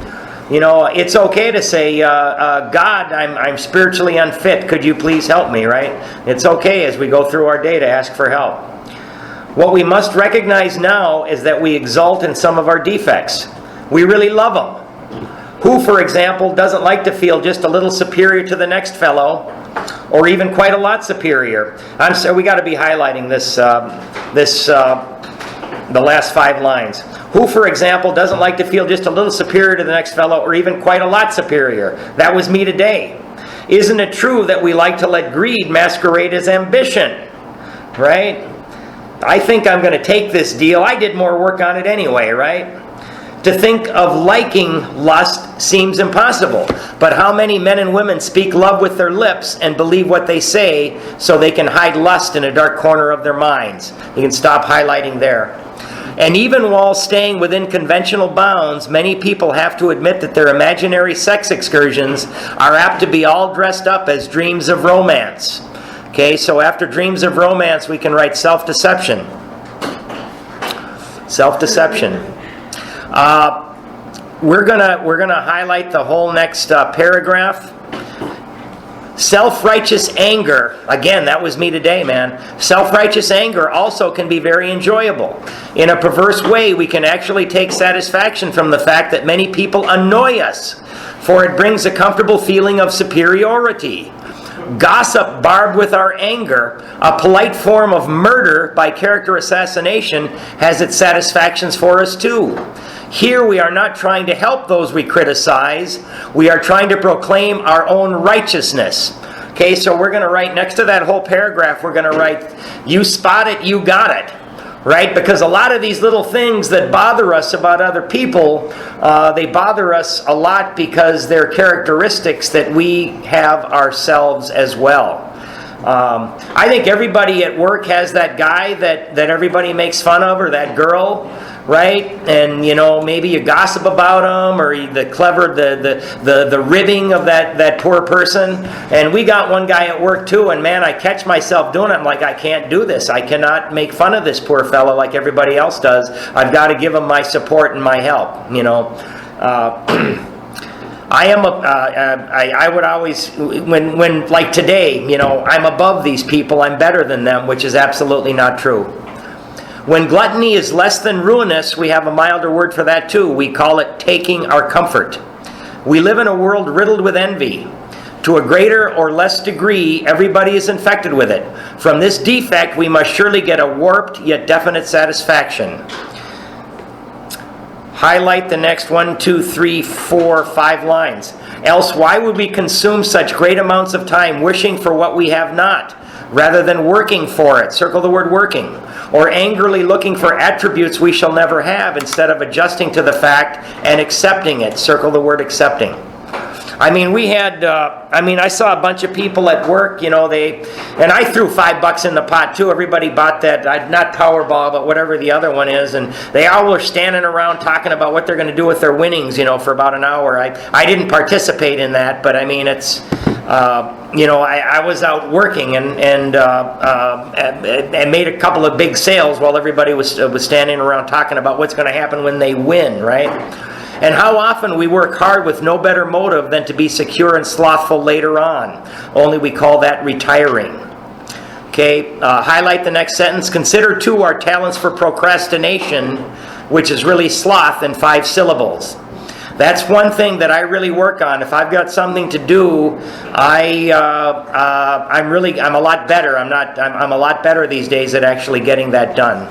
You know, it's okay to say, God, I'm spiritually unfit. Could you please help me, right? It's okay as we go through our day to ask for help. What we must recognize now is that we exult in some of our defects. We really love them. Who, for example, doesn't like to feel just a little superior to the next fellow, or even quite a lot superior? I'm sorry, we got to be highlighting the last 5 lines. Who, for example, doesn't like to feel just a little superior to the next fellow, or even quite a lot superior? That was me today. Isn't it true that we like to let greed masquerade as ambition? Right? I think I'm going to take this deal. I did more work on it anyway, right? To think of liking lust seems impossible. But how many men and women speak love with their lips and believe what they say so they can hide lust in a dark corner of their minds? You can stop highlighting there. And even while staying within conventional bounds, many people have to admit that their imaginary sex excursions are apt to be all dressed up as dreams of romance. Okay, so after dreams of romance, we can write self-deception. Self-deception. We're gonna highlight the whole next paragraph. Self-righteous anger, again, that was me today, man. Self-righteous anger also can be very enjoyable. In a perverse way, we can actually take satisfaction from the fact that many people annoy us, for it brings a comfortable feeling of superiority. Gossip barbed with our anger, a polite form of murder by character assassination, has its satisfactions for us too. Here we are not trying to help those we criticize. We are trying to proclaim our own righteousness. Okay, so we're going to write, next to that whole paragraph, we're going to write, you spot it, you got it. Right? Because a lot of these little things that bother us about other people, they bother us a lot because they're characteristics that we have ourselves as well. I think everybody at work has that guy that everybody makes fun of, or that girl, right? And you know, maybe you gossip about them, or the ribbing of that poor person. And we got one guy at work too, and man, I catch myself doing it. I'm like, I can't do this. I cannot make fun of this poor fellow like everybody else does. I've got to give him my support and my help. You know. I would always, when like today, you know, I'm above these people, I'm better than them, which is absolutely not true. When gluttony is less than ruinous, we have a milder word for that too. We call it taking our comfort. We live in a world riddled with envy. To a greater or less degree, everybody is infected with it. From this defect, we must surely get a warped yet definite satisfaction. Highlight the next 1, 2, 3, 4, 5 lines. Else, why would we consume such great amounts of time wishing for what we have not, rather than working for it? Circle the word working. Or angrily looking for attributes we shall never have, instead of adjusting to the fact and accepting it. Circle the word accepting. I mean, we had, I saw a bunch of people at work, you know, and I threw $5 in the pot too. Everybody bought that, not Powerball, but whatever the other one is, and they all were standing around talking about what they're going to do with their winnings, you know, for about an hour. I didn't participate in that, but I mean, it's, you know, I was out working and made a couple of big sales while everybody was standing around talking about what's going to happen when they win, right? And how often we work hard with no better motive than to be secure and slothful later on. Only we call that retiring. Okay, highlight the next sentence. Consider too our talents for procrastination, which is really sloth in 5 syllables. That's one thing that I really work on. If I've got something to do, I'm a lot better. I'm a lot better these days at actually getting that done.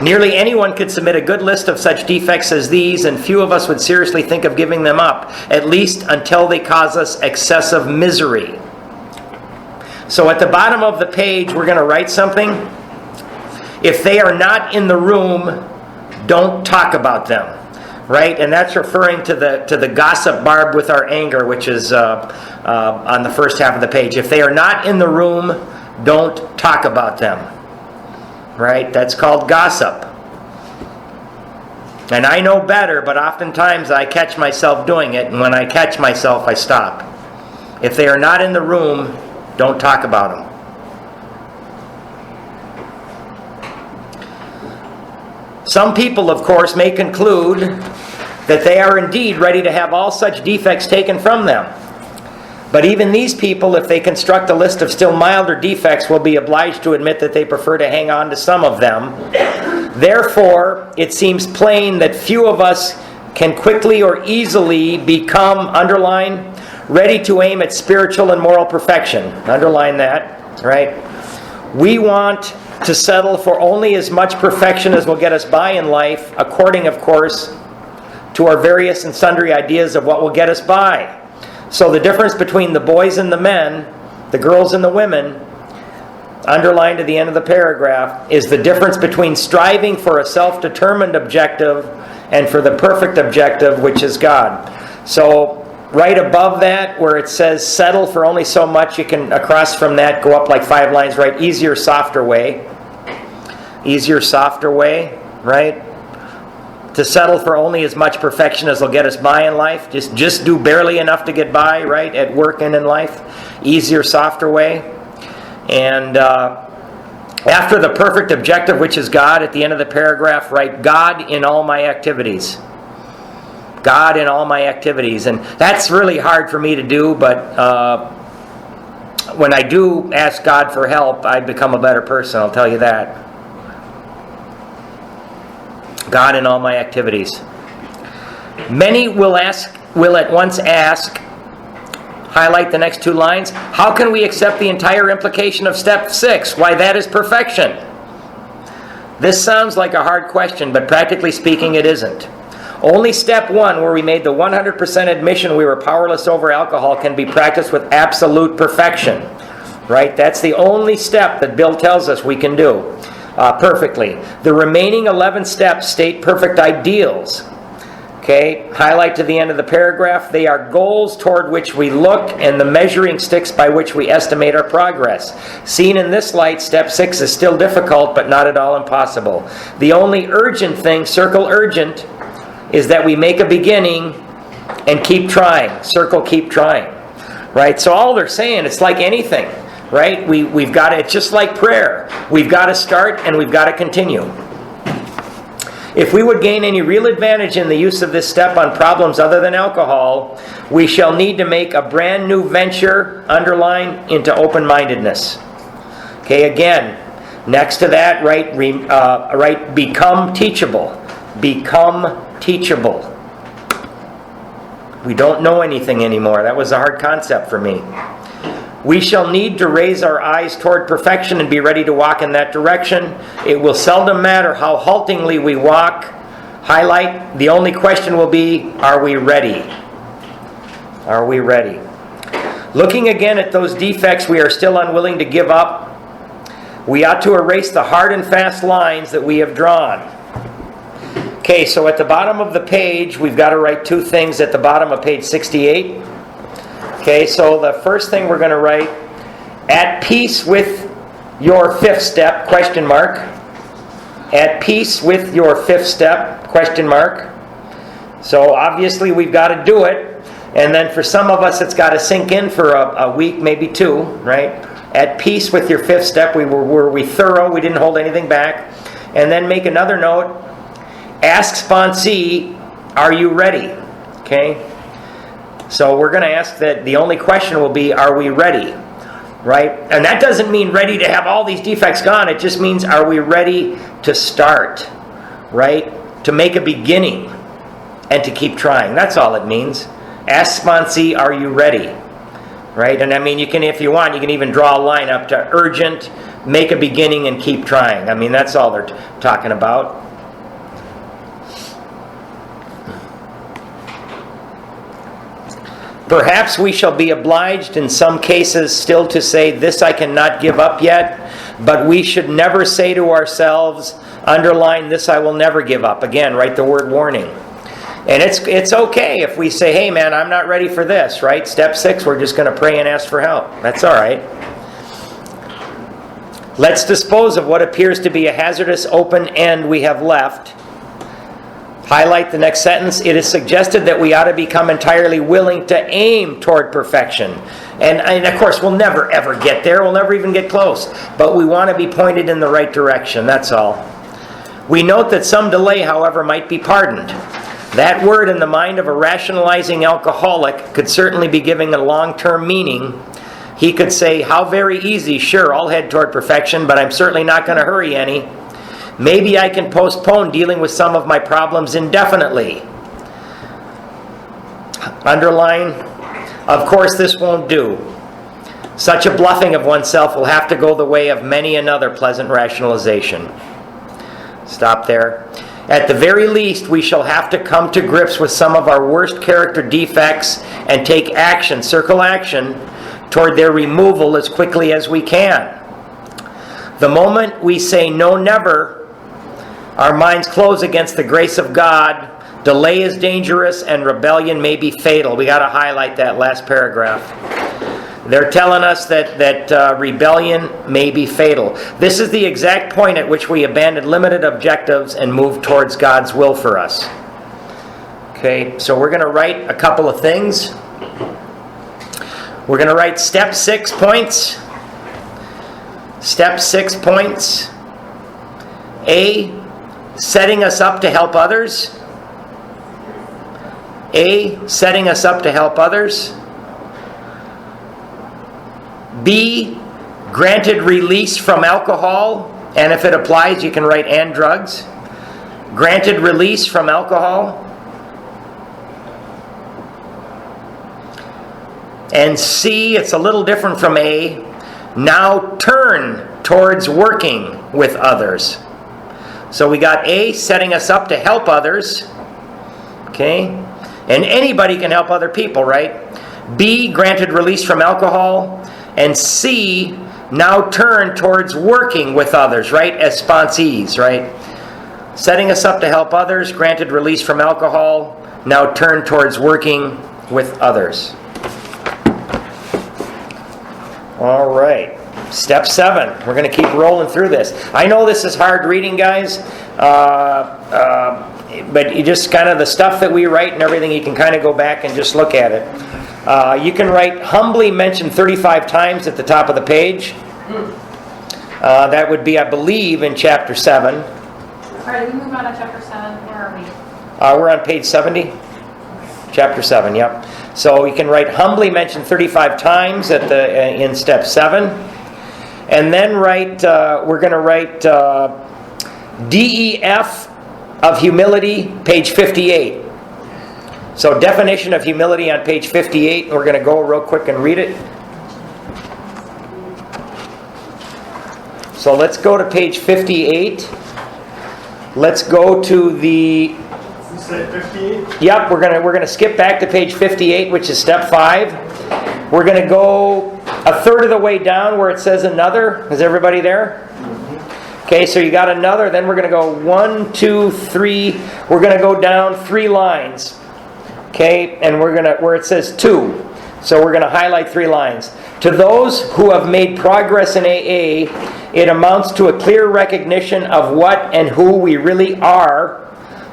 Nearly anyone could submit a good list of such defects as these, and few of us would seriously think of giving them up, at least until they cause us excessive misery. So at the bottom of the page, we're going to write something. If they are not in the room, don't talk about them. Right? And that's referring to the gossip barbed with our anger, which is on the first half of the page. If they are not in the room, don't talk about them. Right? That's called gossip. And I know better, but oftentimes I catch myself doing it, and when I catch myself, I stop. If they are not in the room, don't talk about them. Some people, of course, may conclude that they are indeed ready to have all such defects taken from them. But even these people, if they construct a list of still milder defects, will be obliged to admit that they prefer to hang on to some of them. Therefore, it seems plain that few of us can quickly or easily become, underline, ready to aim at spiritual and moral perfection. Underline that, right? We want to settle for only as much perfection as will get us by in life, according, of course, to our various and sundry ideas of what will get us by. So the difference between the boys and the men, the girls and the women, underlined at the end of the paragraph, is the difference between striving for a self-determined objective and for the perfect objective, which is God. So right above that, where it says settle for only so much, you can, across from that, go up like 5 lines, right? Easier, softer way. Easier, softer way, right? To settle for only as much perfection as will get us by in life. Just do barely enough to get by, right? At work and in life. Easier, softer way. And after the perfect objective, which is God, at the end of the paragraph, write God in all my activities. God in all my activities. And that's really hard for me to do, but when I do ask God for help, I become a better person, I'll tell you that. God in all my activities. Many will at once ask, highlight the next 2 lines, how can we accept the entire implication of step 6? Why, that is perfection. This sounds like a hard question, but practically speaking, it isn't. Only step 1, where we made the 100% admission we were powerless over alcohol, can be practiced with absolute perfection. Right? That's the only step that Bill tells us we can do. Perfectly. The remaining 11 steps state perfect ideals. Okay, highlight to the end of the paragraph. They are goals toward which we look and the measuring sticks by which we estimate our progress. Seen in this light, step 6 is still difficult, but not at all impossible. The only urgent thing, circle urgent, is that we make a beginning and keep trying. Circle keep trying. Right? So all they're saying, it's like anything. Right? We've got to, it's just like prayer. We've got to start and we've got to continue. If we would gain any real advantage in the use of this step on problems other than alcohol, we shall need to make a brand new venture, underline, into open-mindedness. Okay, again, next to that, write become teachable. Become teachable. We don't know anything anymore. That was a hard concept for me. We shall need to raise our eyes toward perfection and be ready to walk in that direction. It will seldom matter how haltingly we walk. Highlight, the only question will be, are we ready? Are we ready? Looking again at those defects we are still unwilling to give up, we ought to erase the hard and fast lines that we have drawn. Okay, so at the bottom of the page, we've got to write 2 things at the bottom of page 68. Okay, so the first thing we're going to write, at peace with your 5th step, question mark. At peace with your 5th step, question mark. So obviously we've got to do it. And then for some of us it's got to sink in for a week, maybe 2, right? At peace with your 5th step, were we thorough, we didn't hold anything back. And then make another note, ask sponsee, are you ready? Okay? So we're going to ask that the only question will be, are we ready? Right? And that doesn't mean ready to have all these defects gone. It just means, are we ready to start? Right? To make a beginning and to keep trying. That's all it means. Ask sponsee, are you ready? Right? And I mean, you can, if you want, you can even draw a line up to urgent, make a beginning and keep trying. I mean, that's all they're talking about. Perhaps we shall be obliged in some cases still to say, this I cannot give up yet, but we should never say to ourselves, underline, this I will never give up. Again, write the word warning. And it's okay if we say, hey man, I'm not ready for this, right? Step 6, we're just going to pray and ask for help. That's all right. Let's dispose of what appears to be a hazardous open end we have left. Highlight the next sentence. It is suggested that we ought to become entirely willing to aim toward perfection. And of course, we'll never ever get there. We'll never even get close. But we want to be pointed in the right direction. That's all. We note that some delay, however, might be pardoned. That word in the mind of a rationalizing alcoholic could certainly be giving a long-term meaning. He could say, how very easy, sure, I'll head toward perfection, but I'm certainly not going to hurry any. Maybe I can postpone dealing with some of my problems indefinitely. Underline, of course this won't do. Such a bluffing of oneself will have to go the way of many another pleasant rationalization. Stop there. At the very least, we shall have to come to grips with some of our worst character defects and take action, circle action, toward their removal as quickly as we can. The moment we say no, never, our minds close against the grace of God. Delay is dangerous and rebellion may be fatal. We got to highlight that last paragraph. They're telling us that rebellion may be fatal. This is the exact point at which we abandon limited objectives and move towards God's will for us. Okay, so we're going to write a couple of things. We're going to write step 6 points. Step 6 points. A, setting us up to help others. A, setting us up to help others. B, granted release from alcohol, and if it applies, you can write and drugs. Granted release from alcohol. And C, it's a little different from A, now turn towards working with others. So we got A, setting us up to help others. Okay? And anybody can help other people, right? B, granted release from alcohol. And C, now turn towards working with others, right? As sponsees, right? Setting us up to help others, granted release from alcohol, now turn towards working with others. All right. Step 7. We're going to keep rolling through this. I know this is hard reading, guys. But you just kind of the stuff that we write and everything, you can kind of go back and just look at it. You can write humbly mentioned 35 times at the top of the page. That would be, I believe, in chapter 7. All right, we move on to chapter 7. Where are we? We're on page 70. Chapter 7, yep. So you can write humbly mentioned 35 times at in step 7. And then we're going to write DEF of humility, page 58. So definition of humility on page 58. We're going to go real quick and read it. So let's go to page 58. Let's go to the... You said 58? Yep, we're gonna skip back to page 58, which is step 5. We're going to go a third of the way down where it says another. Is everybody there? Okay, so you got another. Then we're going to go 1, 2, 3. We're going to go down 3 lines. Okay, and we're going to where it says 2. So we're going to highlight 3 lines. To those who have made progress in AA, it amounts to a clear recognition of what and who we really are,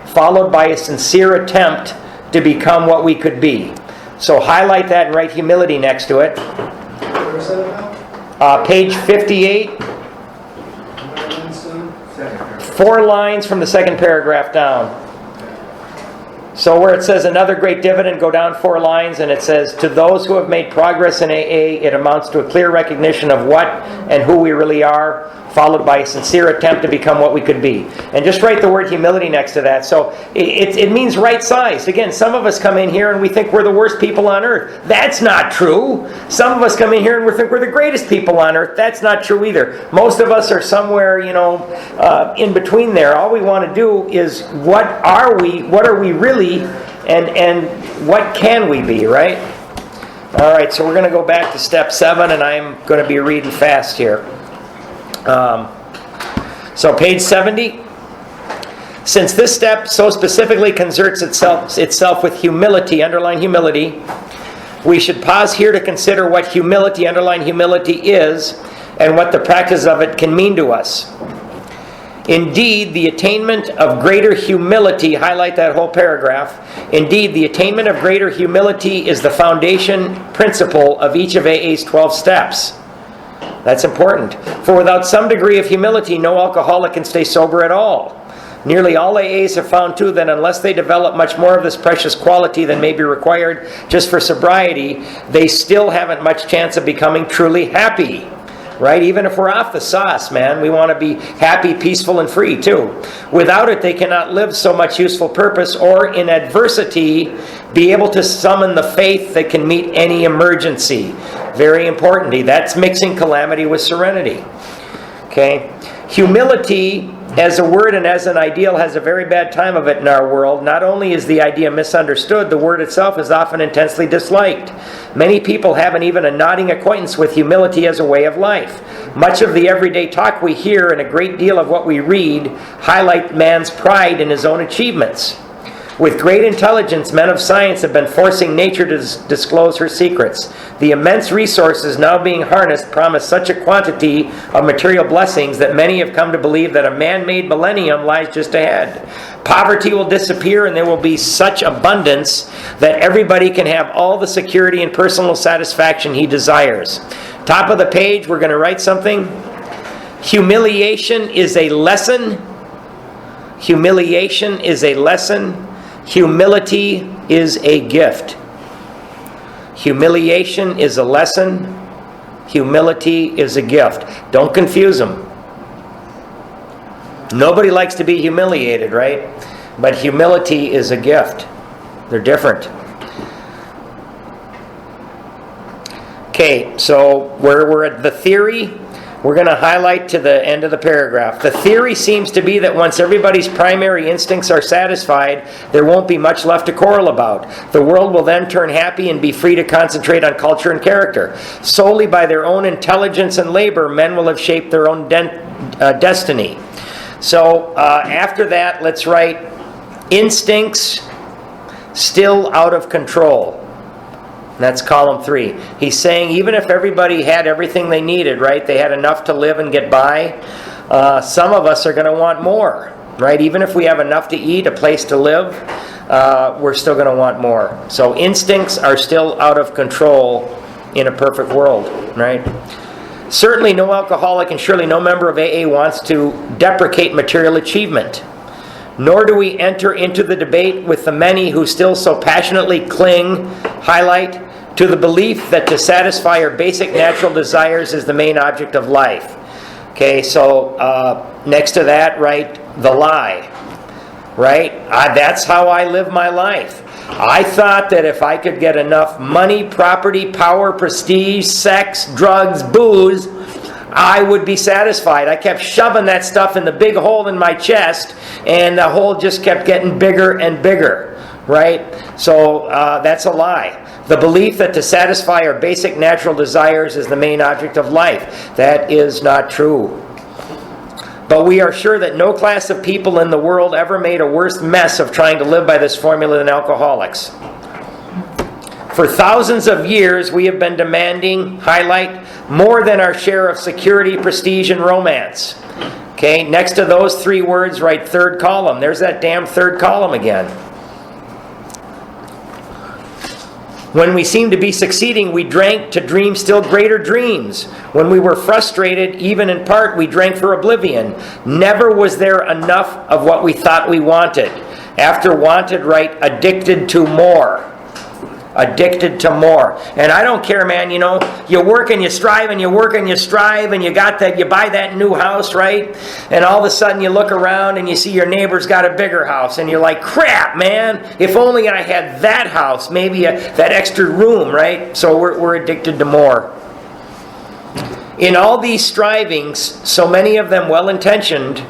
followed by a sincere attempt to become what we could be. So highlight that and write humility next to it. Where is that about? Page 58, Second paragraph. 4 lines from the second paragraph down. So where it says another great dividend, go down 4 lines and it says, to those who have made progress in AA, it amounts to a clear recognition of what and who we really are, followed by a sincere attempt to become what we could be. And just write the word humility next to that. So it means right size. Again, some of us come in here and we think we're the worst people on earth. That's not true. Some of us come in here and we think we're the greatest people on earth. That's not true either. Most of us are somewhere, in between there. All we want to do is what are we really, and what can we be, right? All right, so we're going to go back to step 7, and I'm going to be reading fast here. So page 70. Since this step so specifically concerns itself with humility, underline humility, we should pause here to consider what humility, underline humility, is and what the practice of it can mean to us. Indeed, the attainment of greater humility, highlight that whole paragraph. Indeed, the attainment of greater humility is the foundation principle of each of AA's 12 steps. That's important. For without some degree of humility, no alcoholic can stay sober at all. Nearly all AAs have found too that unless they develop much more of this precious quality than may be required just for sobriety, they still haven't much chance of becoming truly happy. Right? Even if we're off the sauce, man, we want to be happy, peaceful, and free too. Without it, they cannot live so much useful purpose or in adversity be able to summon the faith that can meet any emergency. Very importantly, that's mixing calamity with serenity. Okay? Humility as a word and as an ideal has a very bad time of it in our world. Not only is the idea misunderstood, the word itself is often intensely disliked. Many people haven't even a nodding acquaintance with humility as a way of life. Much of the everyday talk we hear and a great deal of what we read highlight man's pride in his own achievements. With great intelligence, men of science have been forcing nature to disclose her secrets. The immense resources now being harnessed promise such a quantity of material blessings that many have come to believe that a man-made millennium lies just ahead. Poverty will disappear and there will be such abundance that everybody can have all the security and personal satisfaction he desires. Top of the page, we're going to write something. Humiliation is a lesson. Humiliation is a lesson. Humility is a gift. Humiliation is a lesson. Humility is a gift. Don't confuse them. Nobody likes to be humiliated, right? But humility is a gift. They're different. Okay, so we're at the theory. We're going to highlight to the end of the paragraph. The theory seems to be that once everybody's primary instincts are satisfied, there won't be much left to quarrel about. The world will then turn happy and be free to concentrate on culture and character. Solely by their own intelligence and labor, men will have shaped their own destiny. So after that, let's write instincts still out of control. That's column 3. He's saying even if everybody had everything they needed, right? They had enough to live and get by. Some of us are going to want more, right? Even if we have enough to eat, a place to live, we're still going to want more. So instincts are still out of control in a perfect world, right? Certainly no alcoholic and surely no member of AA wants to deprecate material achievement. Nor do we enter into the debate with the many who still so passionately cling, highlight, to the belief that to satisfy our basic natural desires is the main object of life. Okay, so next to that, right, the lie. Right? That's how I live my life. I thought that if I could get enough money, property, power, prestige, sex, drugs, booze, I would be satisfied. I kept shoving that stuff in the big hole in my chest, and the hole just kept getting bigger and bigger, right? So that's a lie. The belief that to satisfy our basic natural desires is the main object of life. That is not true. But we are sure that no class of people in the world ever made a worse mess of trying to live by this formula than alcoholics. For thousands of years, we have been demanding, highlight, more than our share of security, prestige, and romance. Okay, next to those 3 words, write third column. There's that damn third column again. When we seemed to be succeeding, we drank to dream still greater dreams. When we were frustrated, even in part, we drank for oblivion. Never was there enough of what we thought we wanted. After wanted, write addicted to more. Addicted to more. And I don't care, man, you know, you work and you strive and you work and you strive and you got that, you buy that new house, right? And all of a sudden you look around and you see your neighbor's got a bigger house and you're like, crap, man, if only I had that house, maybe that extra room, right? So we're addicted to more. In all these strivings, so many of them well-intentioned,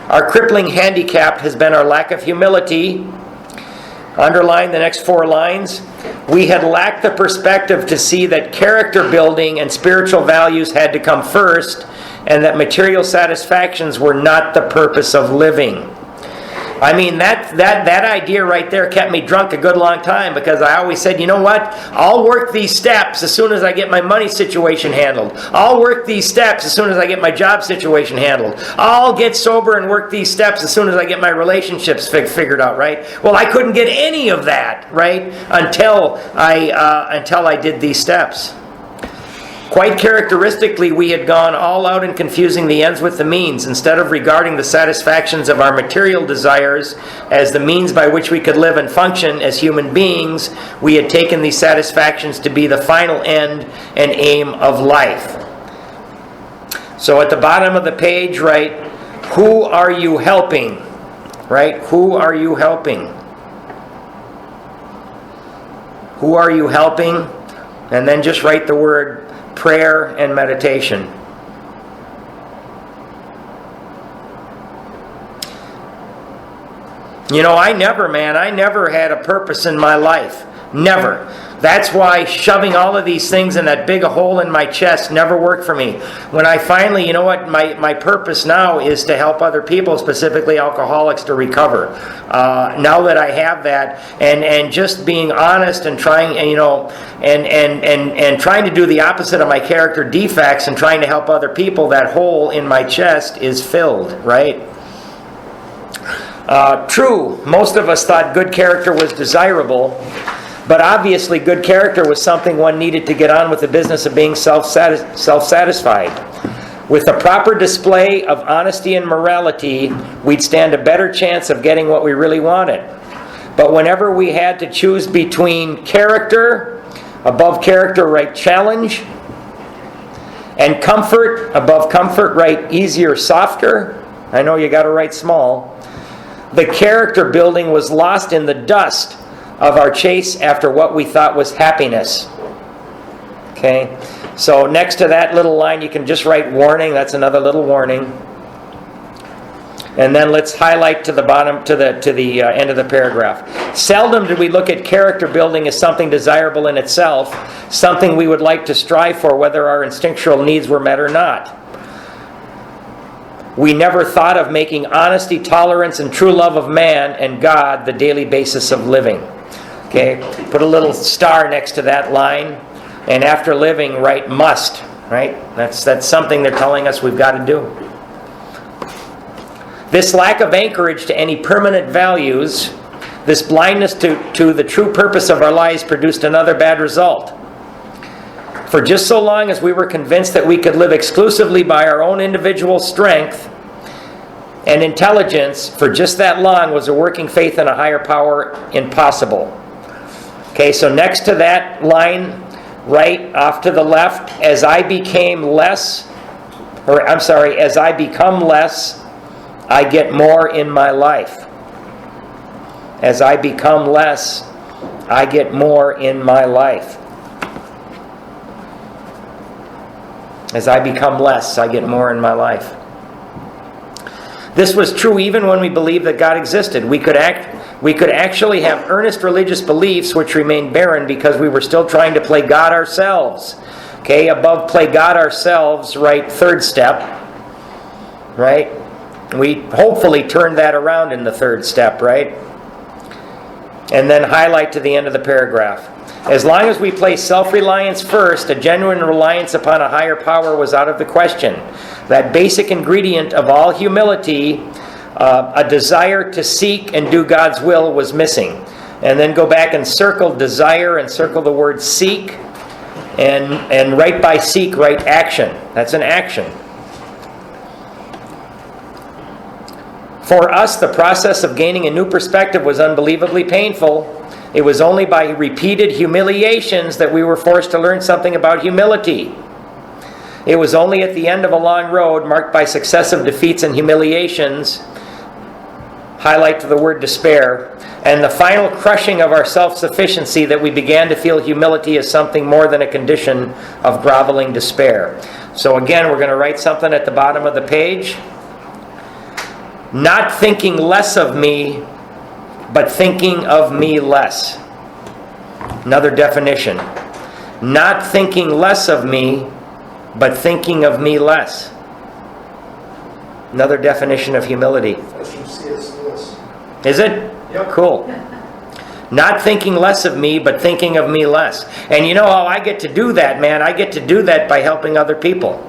our crippling handicap has been our lack of humility. Underline the next 4 lines. We had lacked the perspective to see that character building and spiritual values had to come first, and that material satisfactions were not the purpose of living. I mean, that idea right there kept me drunk a good long time, because I always said, you know what? I'll work these steps as soon as I get my money situation handled. I'll work these steps as soon as I get my job situation handled. I'll get sober and work these steps as soon as I get my relationships figured out, right? Well, I couldn't get any of that, right? Until I did these steps. Quite characteristically, we had gone all out in confusing the ends with the means. Instead of regarding the satisfactions of our material desires as the means by which we could live and function as human beings, we had taken these satisfactions to be the final end and aim of life. So at the bottom of the page, right, who are you helping? Right? Who are you helping? Who are you helping? And then just write the word prayer and meditation. You know, I never had a purpose in my life. Never. That's why shoving all of these things in that big hole in my chest never worked for me. When I finally, you know what, my purpose now is to help other people, specifically alcoholics, to recover. Now that I have that, and just being honest and trying, and trying to do the opposite of my character defects and trying to help other people, that hole in my chest is filled, right? True, most of us thought good character was desirable. But obviously, good character was something one needed to get on with the business of being self-satisfied. With the proper display of honesty and morality, we'd stand a better chance of getting what we really wanted. But whenever we had to choose between character, above character, right, challenge, and comfort, above comfort, right, easier, softer, I know you got to write small, the character building was lost in the dust of our chase after what we thought was happiness. Okay? So next to that little line, you can just write warning. That's another little warning. And then let's highlight to the bottom, to the end of the paragraph. Seldom do we look at character building as something desirable in itself, something we would like to strive for, whether our instinctual needs were met or not. We never thought of making honesty, tolerance, and true love of man and God the daily basis of living. Okay, put a little star next to that line, and after living, write must. Right? That's something they're telling us we've got to do. This lack of anchorage to any permanent values, this blindness to the true purpose of our lives, produced another bad result. For just so long as we were convinced that we could live exclusively by our own individual strength and intelligence, for just that long was a working faith in a higher power impossible. Okay, so next to that line, right off to the left, as I become less, I get more in my life. As I become less, I get more in my life. As I become less, I get more in my life. This was true even when we believed that God existed. We could actually have earnest religious beliefs which remained barren because we were still trying to play God ourselves. Okay, above play God ourselves, right, third step. Right? We hopefully turned that around in the third step, right? And then highlight to the end of the paragraph. As long as we place self-reliance first, a genuine reliance upon a higher power was out of the question. That basic ingredient of all humility, a desire to seek and do God's will, was missing. And then go back and circle desire and circle the word seek. And right by seek, write action. That's an action. For us, the process of gaining a new perspective was unbelievably painful. It was only by repeated humiliations that we were forced to learn something about humility. It was only at the end of a long road marked by successive defeats and humiliations, highlight to the word despair, and the final crushing of our self-sufficiency that we began to feel humility as something more than a condition of groveling despair. So again, we're going to write something at the bottom of the page. Not thinking less of me, but thinking of me less. Another definition. Not thinking less of me, but thinking of me less. Another definition of humility. That's from C.S. Lewis. Is it? Yep. Cool. Not thinking less of me, but thinking of me less. And you know how I get to do that, man? I get to do that by helping other people.